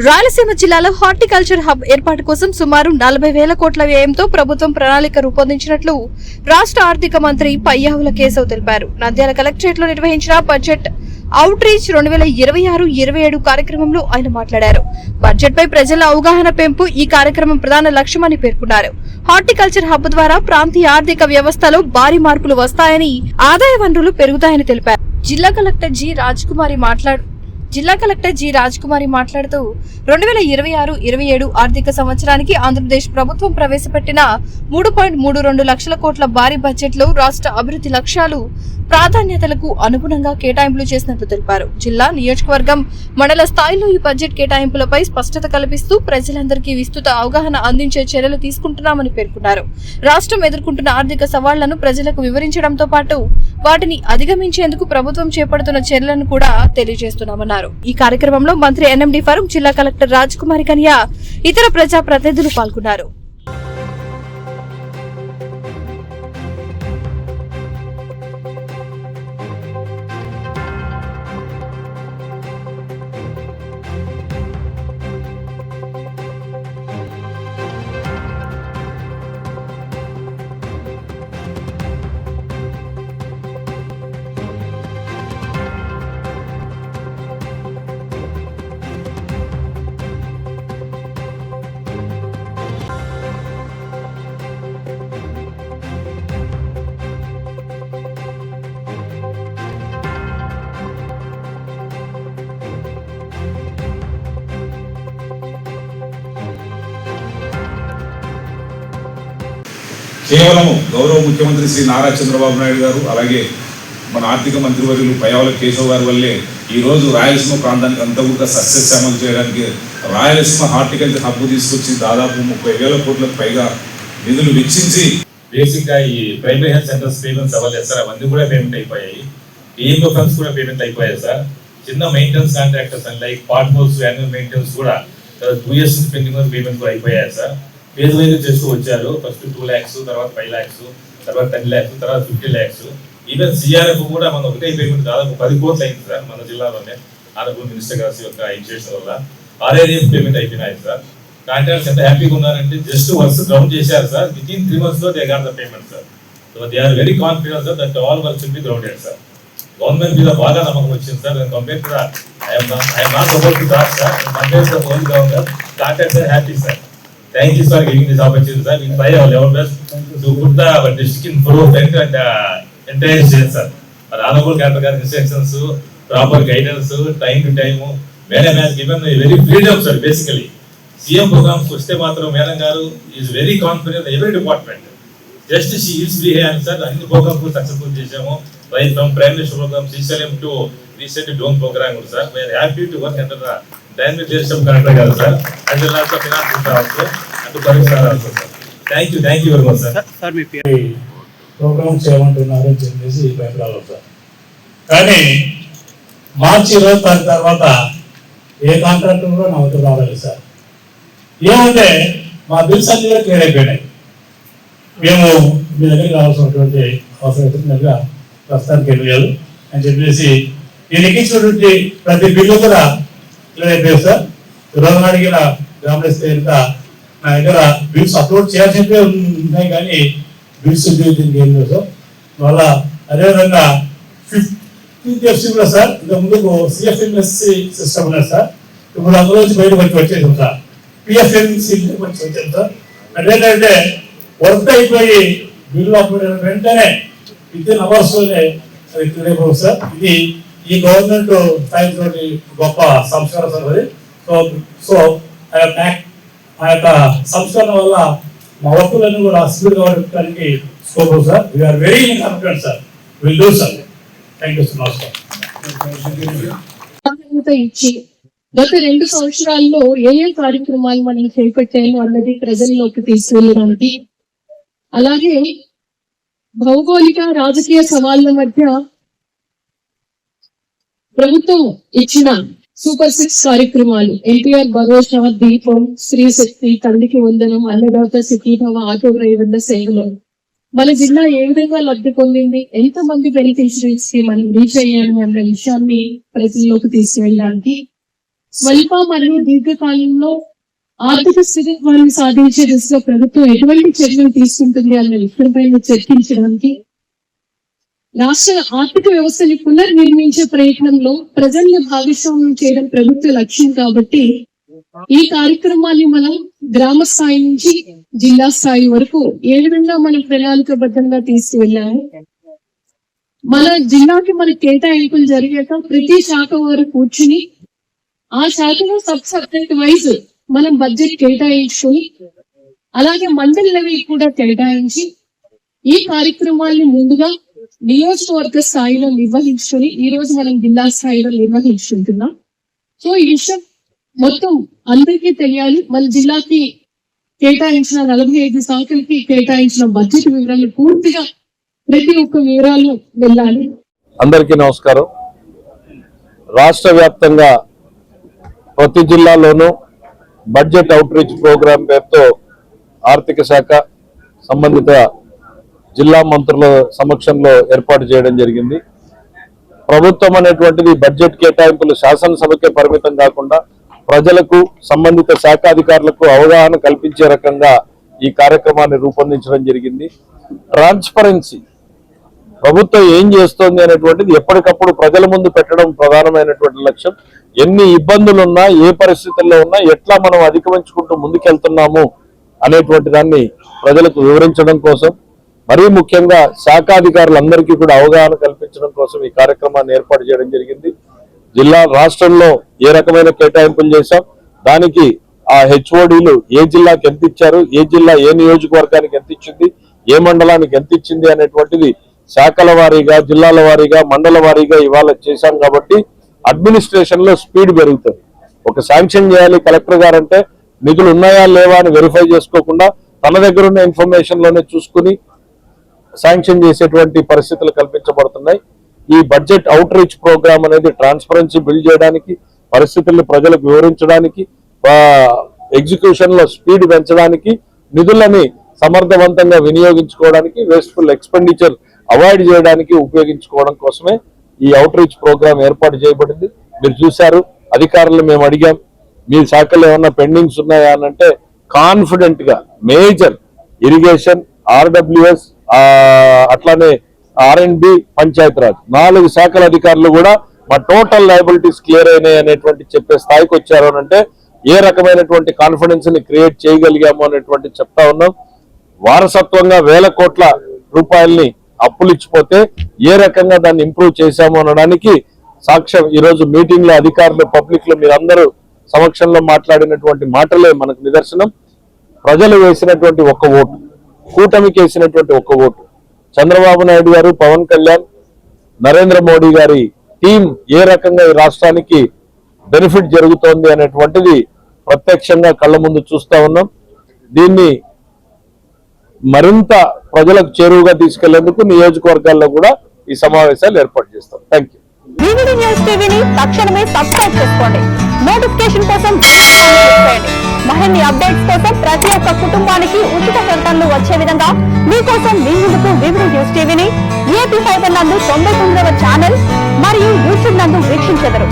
రాయలసీమ జిల్లాలో horticulture hub ఏర్పాటు కోసం సుమారు 40,000 కోట్ల వ్యయంతో ప్రభుత్వం ప్రణాళిక రూపొందించినట్లు రాష్ట్ర ఆర్థిక మంత్రి పయ్యావుల కేశవ్ తెలిపారు. నంద్యాల కలెక్టరేట్ లో నిర్వహించిన బడ్జెట్ అవుట్ రీచ్ 2026-27 కార్యక్రమంలో ఆయన మాట్లాడారు. బడ్జెట్ పై ప్రజల అవగాహన పెంపు ఈ కార్యక్రమం ప్రధాన లక్ష్యమని పేర్కొన్నారు. హార్టికల్చర్ హబ్ ద్వారా ప్రాంతీయ ఆర్థిక వ్యవస్థలో భారీ మార్పులు వస్తాయని, ఆదాయ వనరులు పెరుగుతాయని తెలిపారు. జిల్లా కలెక్టర్ జి రాజ్కుమారి మాట్లాడుతూ 2026-27 ఆర్థిక సంవత్సరానికి ఆంధ్రప్రదేశ్ ప్రభుత్వం ప్రవేశపెట్టిన 3.32 లక్షల కోట్ల భారీ బడ్జెట్ లో రాష్ట్ర అభివృద్ధి లక్ష్యాలు, ప్రాధాన్యతలకు అనుగుణంగా కేటాయింపులు చేసినట్లు తెలిపారు. జిల్లా, నియోజకవర్గం, మండల స్థాయిలో ఈ బడ్జెట్ కేటాయింపులపై స్పష్టత కల్పిస్తూ ప్రజలందరికీ విస్తృత అవగాహన అందించే చర్యలు తీసుకుంటున్నామని పేర్కొన్నారు. రాష్ట్రం ఎదుర్కొంటున్న ఆర్థిక సవాళ్లను ప్రజలకు వివరించడంతో పాటు వాటిని అధిగమించేందుకు ప్రభుత్వం చేపడుతున్న చర్యలను కూడా తెలియజేస్తున్నామన్నారు. ఈ కార్యక్రమంలో మంత్రి ఎన్ఎండి ఫరూక్, జిల్లా కలెక్టర్ రాజ్కుమారి కన్యా, ఇతర ప్రజా ప్రతినిధులు పాల్గొన్నారు. కేవలం గౌరవ ముఖ్యమంత్రి శ్రీ నారా చంద్రబాబు నాయుడు గారు, అలాగే మన ఆర్థిక మంత్రివర్యులు పయ్యావుల కేశవ్ గారి వల్లే ఈరోజు రాయలసీమ ప్రాంతానికి అంతా కూడా సక్సెస్ అమలు చేయడానికి రాయలసీమ హార్టికల్చర్ హబ్ తీసుకొచ్చి దాదాపు 30,000 కోట్లకు పైగా నిధులు వెచ్చించి బేసిక్గా ఈ ప్రైమరీ హెల్త్ సెంటర్స్ పేమెంట్స్ అవ్వలేదు సార్. అవన్నీ కూడా పేమెంట్ అయిపోయాయి. ఈఎంఓ ఫండ్స్ కూడా పేమెంట్ అయిపోయాయి సార్. చిన్న maintenance contractors and like part house annual maintenance కూడా 2 years పెండింగ్ పేమెంట్ కూడా అయిపోయాయి సార్. ఫేజ్ వైజ్ చేస్తూ వచ్చారు. ఫస్ట్ 2 lakhs, తర్వాత 5 lakhs, తర్వాత 10 lakhs, తర్వాత 50 lakhs. ఈవెన్ సిఆర్ఎఫ్ కూడా మనం ఒకటే పేమెంట్ దాదాపు 10 కోట్లు అయింది సార్ మన జిల్లాలోనే. ఆనరబుల్ మినిస్టర్ గారి యొక్క ఇనిషియేషన్ వల్ల ఆర్ఐడిఎఫ్ పేమెంట్ అయిపోయినాయి సార్. కాంట్రాక్ట్స్ ఎంత హ్యాపీగా ఉన్నారంటే జస్ట్ వర్క్స్ గ్రౌండ్ చేశారు సార్. వితిన్ 3 months లో they got the payment sir. So they are very confident sir that all works will be grounded sir. Government మీద బాగా నమ్మకం వచ్చింది సార్. Compare to I'm not about to talk sir. Compare to own government contracts are happy sir. Thank you for giving this opportunity, sir. We try our level best to put the district in front and entire state, sir. Our honorable Captain instructions, proper guidance, time to time. Madam has given a very freedom, sir. Basically, CM programs Pushte Matram Madam Garu is very confident in every department. Just she is free hand, sir. And the program was successful. Right from primary program, CSLM to recent drone program, sir. We are happy to work under the dynamic leadership contract, sir. As well as the finance also. Thank you very much, sir. Sir, me programme చేయమంటున్నారని చెప్పేసి పేపర్లో sir. కానీ మార్చి 20 తర్వాత ఏ contractor కూడా నాకు రాలేదు sir. ఏమంటే మా bills అన్ని కూడా క్లియర్ అయిపోయినాయి. మేము మీ దగ్గరికి రావాల్సినటువంటి అవసరం దగ్గర ప్రస్తుతానికి వెళ్ళాలి అని చెప్పేసి నేను ఎక్కించినటువంటి ప్రతి బిల్లు కూడా క్లియర్ అయిపోయాయి సార్. ఈరోజు అడిగిన గమనిస్తే ఇంకా నా దగ్గర బిల్స్ అప్లోడ్ చేయాల్సినవే ఉన్నాయి కానీ బిల్స్ దీనికి ఏం లేదు సార్. వల్ల అదేవిధంగా 15th FC కూడా సార్. ఇంత ముందుకు CFMSC సిస్టమ్ ఉన్నది సార్. ఇప్పుడు అందులోంచి బయటకు వచ్చేసాం సార్. PFMC వచ్చాం సార్. అదేంటంటే వర్క్ అయిపోయి బిల్లు అప్లోడ్ అయిన వెంటనే వితిన్ అవర్స్లోనే అది క్లియర్ అయిపోతుంది సార్. ఇది ఈ గవర్నమెంట్ స్థాయితో గొప్ప సంస్కారం సార్ అది. సో ఆ యొక్క సంస్కరణ వల్ల మా వర్కులన్నీ కూడా స్పీడ్ కావడానికి scope sir. We're very confident sir. Will do sir. Thank you so much sir. ఇచ్చి గత 2 సంవత్సరాల్లో ఏ కార్యక్రమాలు మనం చేపట్టాము అన్నది ప్రజల్లోకి తీసుకెళ్ళడానికి, అలాగే భౌగోళిక రాజకీయ సవాళ్ల మధ్య ప్రభుత్వం ఇచ్చిన సూపర్ 6 కార్యక్రమాలు ఎన్టీఆర్ భరోసా, దీపం, స్త్రీ శక్తి, తల్లికి వందనం, అన్నదాత సుఖీభవ, ఆటో డ్రైవర్ల సేవలు మన జిల్లా ఏ విధంగా లబ్ధి పొందింది, ఎంతమంది బెనిఫిషరీస్ కి మనం రీచ్ అయ్యాము అన్న విషయాన్ని ప్రజల్లోకి తీసుకెళ్ళడానికి స్వల్ప మరియు దీర్ఘకాలంలో ఆర్థిక స్థితిత్వాన్ని సాధించే దిశగా ప్రభుత్వం ఎటువంటి చర్యలు తీసుకుంటుంది అన్న విషయంపైన చర్చించడానికి, రాష్ట్ర ఆర్థిక వ్యవస్థని పునర్నిర్మించే ప్రయత్నంలో ప్రజల్ని భాగస్వామ్యం చేయడం ప్రభుత్వ లక్ష్యం కాబట్టి ఈ కార్యక్రమాన్ని మనం గ్రామ స్థాయి నుంచి జిల్లా స్థాయి వరకు ఏ విధంగా మనం ప్రణాళికబద్ధంగా తీసుకువెళ్ళాము, మన జిల్లాకి మన కేటాయింపులు జరిగాక ప్రతి శాఖ వారు కూర్చుని ఆ శాఖలో సబ్జెక్ట్ వైజ్ మనం బడ్జెట్ కేటాయించుకొని అలాగే మండలి లెవెల్ కూడా కేటాయించి ఈ కార్యక్రమాల్ని ముందుగా నియోజకవర్గ స్థాయిలో నిర్వహించుకొని ఈ రోజు మనం జిల్లా స్థాయిలో నిర్వహించుకుంటున్నాం. సో ఈ విషయం మొత్తం అందరికీ తెలియాలి. మన జిల్లాకి కేటాయించిన 45 శాఖలకి కేటాయించిన బడ్జెట్ వివరాలు పూర్తిగా ప్రతి ఒక్క వివరాలు వెళ్ళాలి. అందరికీ నమస్కారం. రాష్ట్ర వ్యాప్తంగా ప్రతి జిల్లాలోనూ బడ్జెట్ అవుట్ రీచ్ ప్రోగ్రాం పేరుతో ఆర్థిక శాఖ సంబంధిత జిల్లా మంత్రుల సమక్షంలో ఏర్పాటు చేయడం జరిగింది. ప్రభుత్వం అనేటువంటిది బడ్జెట్ కేటాయింపులు శాసనసభకే పరిమితం కాకుండా ప్రజలకు సంబంధిత శాఖ అధికారులకు అవగాహన కల్పించే రకంగా ఈ కార్యక్రమాన్ని రూపొందించడం జరిగింది. ట్రాన్స్పరెన్సీ, ప్రభుత్వం ఏం చేస్తోంది అనేటువంటిది ఎప్పటికప్పుడు ప్రజల ముందు పెట్టడం ప్రధానమైనటువంటి లక్ష్యం. ఎన్ని ఇబ్బందులున్నా, ఏ పరిస్థితుల్లో ఉన్నా ఎట్లా మనం అధిగమించుకుంటూ ముందుకెళ్తున్నాము అనేటువంటి దాన్ని ప్రజలకు వివరించడం కోసం, మరీ ముఖ్యంగా శాఖాధికారులందరికీ కూడా అవగాహన కల్పించడం కోసం ఈ కార్యక్రమాన్ని ఏర్పాటు చేయడం జరిగింది. రాష్ట్రంలో ఏ రకమైన కేటాయింపులు చేశాం, దానికి ఆ హెచ్ఓడీలు ఏ జిల్లాకి ఎంత ఇచ్చారు, ఏ జిల్లా ఏ నియోజకవర్గానికి ఎంత ఇచ్చింది, ఏ మండలానికి ఎంత ఇచ్చింది అనేటువంటిది శాఖల వారీగా, జిల్లాల వారీగా, మండల వారీగా ఇవాళ చేశాం. కాబట్టి అడ్మినిస్ట్రేషన్ లో స్పీడ్ పెరుగుతుంది. ఒక శాంక్షన్ చేయాలి కలెక్టర్ గారు అంటే నిధులు ఉన్నాయా లేవా అని వెరిఫై చేసుకోకుండా తన దగ్గర ఉన్న ఇన్ఫర్మేషన్ లోనే చూసుకుని శాంక్షన్ చేసేటువంటి పరిస్థితులు కల్పించబడుతున్నాయి. ఈ బడ్జెట్ అవుట్ రీచ్ ప్రోగ్రామ్ అనేది ట్రాన్స్పరెన్సీ బిల్డ్ చేయడానికి, పరిస్థితుల్ని ప్రజలకు వివరించడానికి, ఎగ్జిక్యూషన్ లో స్పీడ్ పెంచడానికి, నిధులని సమర్థవంతంగా వినియోగించుకోవడానికి, వేస్ట్ఫుల్ ఎక్స్పెండిచర్ అవాయిడ్ చేయడానికి ఉపయోగించుకోవడం కోసమే ఈ అవుట్ రీచ్ ప్రోగ్రామ్ ఏర్పాటు చేయబడింది. మీరు చూశారు, అధికారులు మేము అడిగాం మీ శాఖలో ఏమన్నా పెండింగ్స్ ఉన్నాయా అని అంటే కాన్ఫిడెంట్ గా మేజర్ ఇరిగేషన్, ఆర్డబ్ల్యూఎస్, అట్లానే R&B, పంచాయతీరాజ్ 4 శాఖల అధికారులు కూడా మా టోటల్ లయబిలిటీస్ క్లియర్ అయినాయి అనేటువంటి చెప్పే స్థాయికి వచ్చారు అని అంటే ఏ రకమైనటువంటి కాన్ఫిడెన్స్ ని క్రియేట్ చేయగలిగాము అనేటువంటి చెప్తా ఉన్నాం. వారసత్వంగా వేల కోట్ల రూపాయల్ని అప్పులు ఇచ్చిపోతే ఏ రకంగా దాన్ని ఇంప్రూవ్ చేశాము అనడానికి సాక్ష్యం ఈరోజు మీటింగ్ లో అధికారులు, పబ్లిక్ లో మీరందరూ సమక్షంలో మాట్లాడినటువంటి మాటలే మనకు నిదర్శనం. ప్రజలు వేసినటువంటి ఒక్క ఓటు, కూటమికి వేసినటువంటి ఒక్క ఓటు, చంద్రబాబు నాయుడు గారు, పవన్ కళ్యాణ్, నరేంద్ర మోడీ గారి టీం ఏ రకంగా ఈ రాష్ట్రానికి బెనిఫిట్ జరుగుతోంది అనేటువంటిది ప్రత్యక్షంగా కళ్ళ ముందు చూస్తా ఉన్నాం. దీన్ని మరింత ప్రజలకు చేరువుగా తీసుకెళ్లేందుకు నియోజకవర్గాల్లో కూడా ఈ సమావేశాలు ఏర్పాటు చేస్తాం. Thank you. వివిడి న్యూస్ టీవీని తక్షణమే సబ్స్క్రైబ్ చేసుకోండి. నోటిఫికేషన్ కోసం బెల్ ఐకాన్ క్లిక్ చేయండి. మరిన్ని అప్డేట్స్ కోసం ప్రతి ఒక్క కుటుంబానికి ఉచిత ప్రకటనలు వచ్చే విధంగా మీకోసం మీ ముందుకు వివిడి న్యూస్ టీవీని AP5 నందు 99వ ఛానల్ మరియు యూట్యూబ్ నందు వీక్షించెదరు.